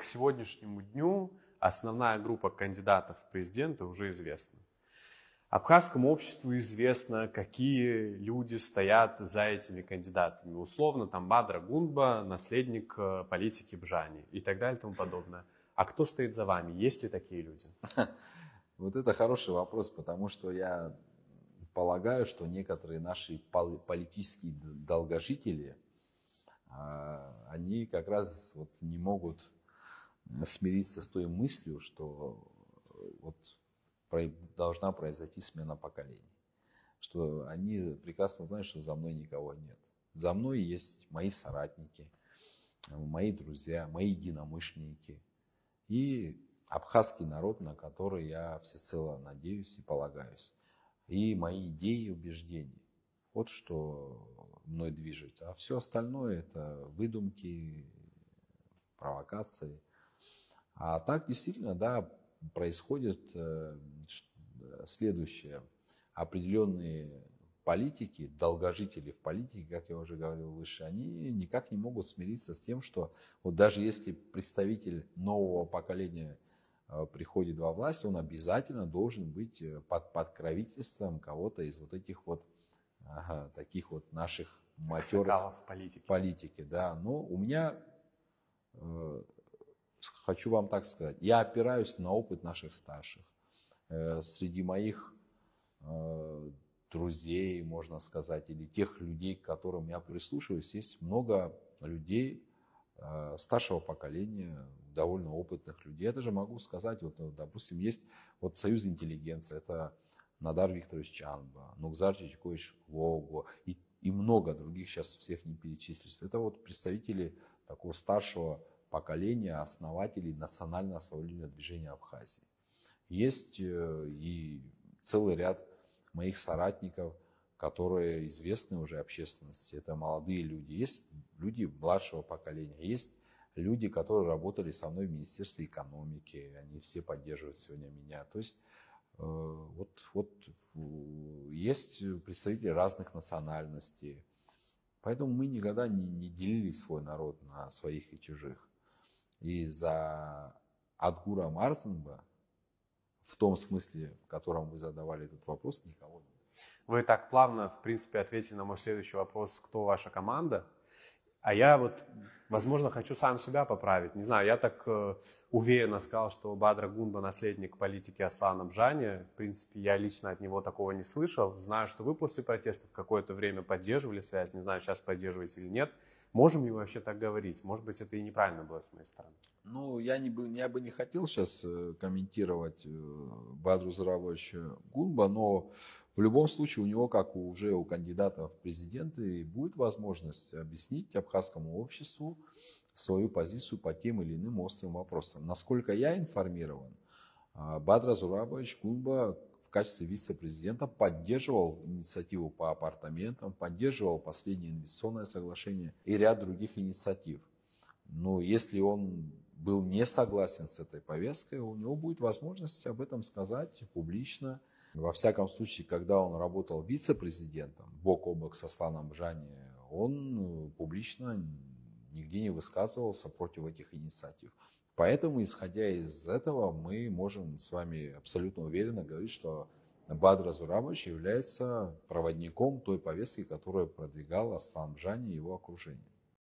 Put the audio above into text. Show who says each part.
Speaker 1: К сегодняшнему дню основная группа кандидатов в президенты уже известна. Абхазскому обществу известно, какие люди стоят за этими кандидатами. Условно, там Бадра Гунба, наследник политики Бжани и так далее и тому подобное. А кто стоит за вами? Есть ли такие люди?
Speaker 2: Вот это хороший вопрос, потому что я полагаю, что некоторые наши политические долгожители, они как раз вот не могут смириться с той мыслью, что вот должна произойти смена поколений. Что они прекрасно знают, что за мной никого нет. За мной есть мои соратники, мои друзья, мои единомышленники и абхазский народ, на который я всецело надеюсь и полагаюсь. И мои идеи и убеждения. Вот что мной движет. А все остальное это выдумки, провокации. А так действительно, да, происходит следующее. Определенные политики, долгожители в политике, как я уже говорил выше, они никак не могут смириться с тем, что вот даже если представитель нового поколения приходит во власть, он обязательно должен быть под покровительством кого-то из вот этих вот таких вот наших матерых политики. Да. Но у меня, хочу вам так сказать, я опираюсь на опыт наших старших. Среди моих друзей, можно сказать, или тех людей, к которым я прислушиваюсь, есть много людей старшего поколения, довольно опытных людей. Я даже могу сказать, вот, допустим, есть вот Союз интеллигенции, это Надар Викторович Чанба, Нукзар Чичкович Лого и много других, сейчас всех не перечислить. Это вот представители такого старшего поколения, основателей национально-освободительного движения Абхазии. Есть и целый ряд моих соратников, которые известны уже общественности. Это молодые люди. Есть люди младшего поколения. Есть люди, которые работали со мной в Министерстве экономики. Они все поддерживают сегодня меня. То есть вот есть представители разных национальностей. Поэтому мы никогда не делили свой народ на своих и чужих. И за Адгура Марцинба, в том смысле, в котором вы задавали этот вопрос, никого нет.
Speaker 1: Вы так плавно, в принципе, ответили на мой следующий вопрос, кто ваша команда. А я вот, возможно, хочу сам себя поправить. Не знаю, я так уверенно сказал, что Бадра Гунба наследник политики Аслана Бжани. В принципе, я лично от него такого не слышал. Знаю, что вы после протестов какое-то время поддерживали связь. Не знаю, сейчас поддерживаете или нет. Можем ли мы вообще так говорить? Может быть, это и неправильно было с моей стороны.
Speaker 2: Ну, я бы не хотел сейчас комментировать Бадру Зурабовича Гунба, но в любом случае у него, как уже у кандидата в президенты, будет возможность объяснить абхазскому обществу свою позицию по тем или иным острым вопросам. Насколько я информирован, Бадра Зурабович Гунба в качестве вице-президента поддерживал инициативу по апартаментам, поддерживал последнее инвестиционное соглашение и ряд других инициатив. Но если он был не согласен с этой повесткой, у него будет возможность об этом сказать публично. Во всяком случае, когда он работал вице-президентом, бок о бок с Асланом Бжани, он публично нигде не высказывался против этих инициатив. Поэтому, исходя из этого, мы можем с вами абсолютно уверенно говорить, что Бадра Зурабович является проводником той повестки, которую продвигал Аслан Бжани и его окружение.